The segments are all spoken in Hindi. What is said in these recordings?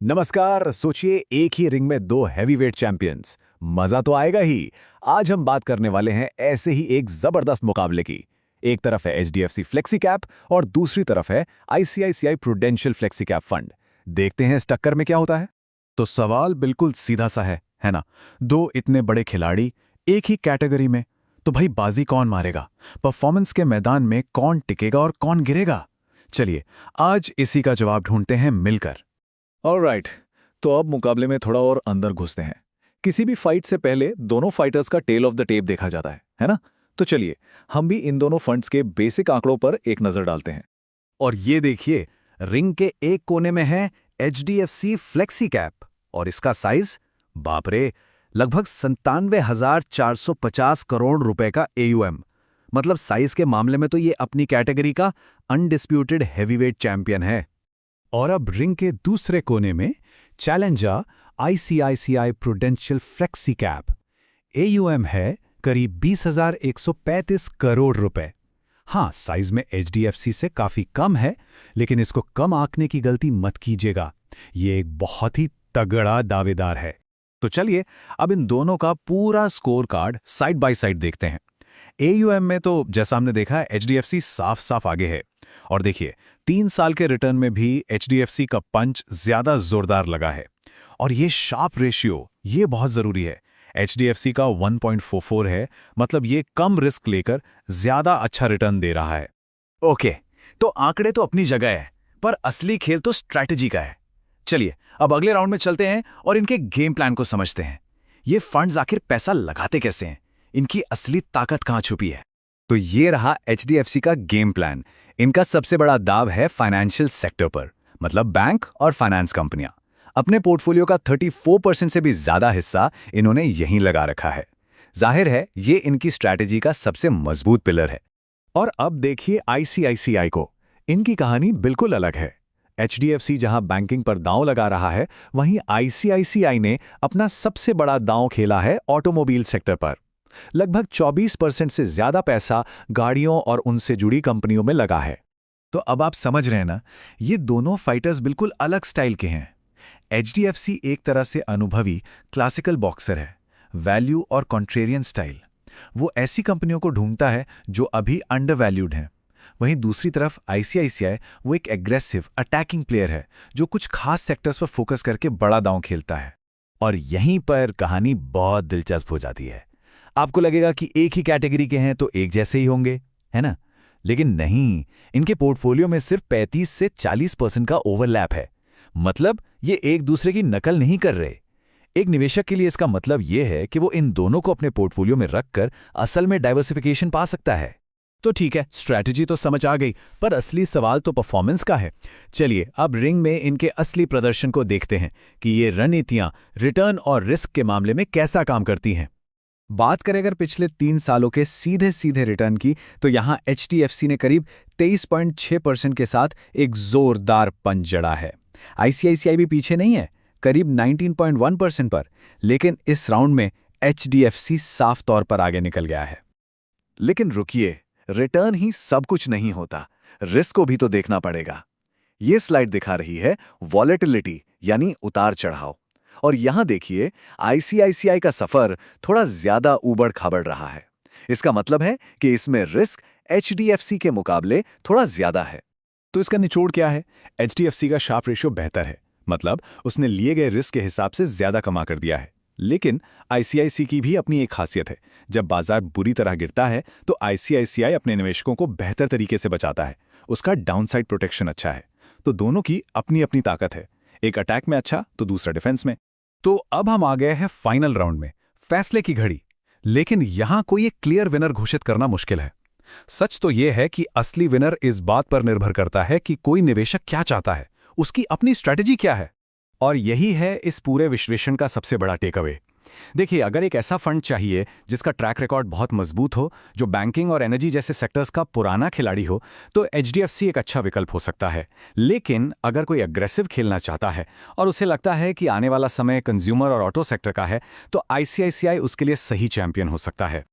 नमस्कार। सोचिए, एक ही रिंग में दो हैवीवेट चैंपियंस। मजा तो आएगा ही। आज हम बात करने वाले हैं ऐसे ही एक जबरदस्त मुकाबले की। एक तरफ है एचडीएफसी फ्लेक्सी कैप और दूसरी तरफ है ICICI prudential flexi cap fund. देखते हैं इस टक्कर में क्या होता है। तो सवाल बिल्कुल सीधा सा है ना? दो इतने बड़े खिलाड़ी एक ही कैटेगरी में, तो भाई बाजी कौन मारेगा? परफॉर्मेंस के मैदान में कौन टिकेगा और कौन गिरेगा? चलिए आज इसी का जवाब ढूंढते हैं मिलकर। ऑलराइट, तो अब मुकाबले में थोड़ा और अंदर घुसते हैं। किसी भी फाइट से पहले दोनों फाइटर्स का टेल ऑफ द टेप देखा जाता है ना? तो चलिए, हम भी इन दोनों फंड्स के बेसिक आंकड़ों पर एक नजर डालते हैं। और ये देखिए, रिंग के एक कोने में है एचडीएफसी फ्लेक्सी कैप और इसका साइज, बाप रे, लगभग 97,450 करोड़ रुपए का एयूएम। मतलब साइज के मामले में तो ये अपनी कैटेगरी का अनडिस्प्यूटेड हैवीवेट चैंपियन है। और अब रिंग के दूसरे कोने में challenger ICICI prudential flexi cap. AUM है करीब 20,135 करोड़ रुपए। हाँ, साइज में एचडीएफसी से काफी कम है, लेकिन इसको कम आंकने की गलती मत कीजिएगा। ये एक बहुत ही तगड़ा दावेदार है। तो चलिए अब इन दोनों का पूरा score card side by side देखते हैं। एयूएम में तो जैसा हमने देखा है एचडीएफसी साफ साफ आगे है। और देखिए, 3 साल के रिटर्न में भी एचडीएफसी का पंच ज्यादा जोरदार लगा है। और ये शार्प रेशियो, ये बहुत जरूरी है। एचडीएफसी का 1.44 है, मतलब ये कम रिस्क लेकर ज्यादा अच्छा रिटर्न दे रहा है। ओके, तो आंकड़े तो अपनी जगह है, पर असली खेल तो स्ट्रैटेजी का है। चलिए अब अगले राउंड में चलते हैं और इनके गेम प्लान को समझते हैं। ये फंड्स आखिर पैसा लगाते कैसे हैं? इनकी असली ताकत कहां छुपी है? तो ये रहा एचडीएफसी का गेम प्लान। इनका सबसे बड़ा दाव है फाइनेंशियल सेक्टर पर, मतलब बैंक और फाइनेंस कंपनियां। अपने पोर्टफोलियो का 34% से भी ज्यादा हिस्सा इन्होंने यहीं लगा रखा है। जाहिर है ये इनकी स्ट्रैटेजी का सबसे मजबूत पिलर है। और अब देखिए आईसीआईसीआई को। इनकी कहानी बिल्कुल अलग है। एचडीएफसी जहां बैंकिंग पर दांव लगा रहा है, वहीं आईसीआईसीआई ने अपना सबसे बड़ा दांव खेला है ऑटोमोबाइल सेक्टर पर। लगभग 24% से ज्यादा पैसा गाड़ियों और उनसे जुड़ी कंपनियों में लगा है। तो अब आप समझ रहे हैं ना, ये दोनों फाइटर्स बिल्कुल अलग स्टाइल के हैं। एचडीएफसी एक तरह से अनुभवी क्लासिकल बॉक्सर है, वैल्यू और कॉन्ट्रेरियन स्टाइल। वो ऐसी कंपनियों को ढूंढता है जो अभी अंडरवैल्यूड हैं। वहीं दूसरी तरफ आईसीआईसीआई वो एक एग्रेसिव अटैकिंग प्लेयर है, जो कुछ खास सेक्टर्स पर फोकस करके बड़ा दांव खेलता है। और यहीं पर कहानी बहुत दिलचस्प हो जाती है। आपको लगेगा कि एक ही कैटेगरी के हैं तो एक जैसे ही होंगे, है ना? लेकिन नहीं, इनके पोर्टफोलियो में सिर्फ 35 से 40% का ओवरलैप है। मतलब ये एक दूसरे की नकल नहीं कर रहे। एक निवेशक के लिए इसका मतलब यह है कि वो इन दोनों को अपने पोर्टफोलियो में रखकर असल में डाइवर्सिफिकेशन पा सकता है। तो ठीक है, स्ट्रैटेजी तो समझ आ गई, पर असली सवाल तो परफॉर्मेंस का है। चलिए अब रिंग में इनके असली प्रदर्शन को देखते हैं कि ये रणनीतियां रिटर्न और रिस्क के मामले में कैसा काम करती हैं। बात करें अगर पिछले 3 सालों के सीधे सीधे रिटर्न की, तो यहां एचडीएफसी ने करीब 23.6% के साथ एक जोरदार पंच जड़ा है। आईसीआईसीआई भी पीछे नहीं है, करीब 19.1% पर। लेकिन इस राउंड में एचडीएफसी साफ तौर पर आगे निकल गया है। लेकिन रुकिए, रिटर्न ही सब कुछ नहीं होता, रिस्क को भी तो देखना पड़ेगा। ये स्लाइड दिखा रही है वॉलेटिलिटी, यानी उतार चढ़ाव। और यहां देखिए, आईसीआईसीआई का सफर थोड़ा ज्यादा ऊबड़ खाबड़ रहा है। इसका मतलब है कि इसमें रिस्क एचडीएफसी के मुकाबले थोड़ा ज्यादा है। तो इसका निचोड़ क्या है? एचडीएफसी का शार्प रेशियो बेहतर है, मतलब उसने लिए गए रिस्क के हिसाब से ज्यादा कमा कर दिया है। लेकिन आईसीआईसी की भी अपनी एक खासियत है। जब बाजार बुरी तरह गिरता है तो आईसीआईसीआई अपने निवेशकों को बेहतर तरीके से बचाता है। उसका डाउनसाइड प्रोटेक्शन अच्छा है। तो दोनों की अपनी अपनी ताकत है, एक अटैक में अच्छा तो दूसरा डिफेंस में। तो अब हम आ गए हैं फाइनल राउंड में, फैसले की घड़ी। लेकिन यहां कोई एक क्लियर विनर घोषित करना मुश्किल है। सच तो यह है कि असली विनर इस बात पर निर्भर करता है कि कोई निवेशक क्या चाहता है, उसकी अपनी स्ट्रैटेजी क्या है। और यही है इस पूरे विश्लेषण का सबसे बड़ा टेकअवे। देखिए, अगर एक ऐसा फंड चाहिए जिसका ट्रैक रिकॉर्ड बहुत मजबूत हो, जो बैंकिंग और एनर्जी जैसे सेक्टर्स का पुराना खिलाड़ी हो, तो एचडीएफसी एक अच्छा विकल्प हो सकता है। लेकिन अगर कोई अग्रेसिव खेलना चाहता है और उसे लगता है कि आने वाला समय कंज्यूमर और ऑटो सेक्टर का है, तो आईसीआईसीआई उसके लिए सही चैंपियन हो सकता है।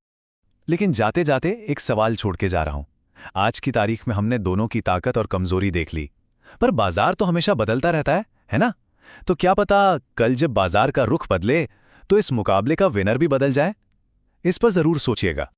लेकिन जाते जाते एक सवाल छोड़ के जा रहा हूं। आज की तारीख में हमने दोनों की ताकत और कमजोरी देख ली, पर बाजार तो हमेशा बदलता रहता है ना? तो क्या पता कल जब बाजार का रुख बदले तो इस मुकाबले का विनर भी बदल जाए। इस पर जरूर सोचिएगा।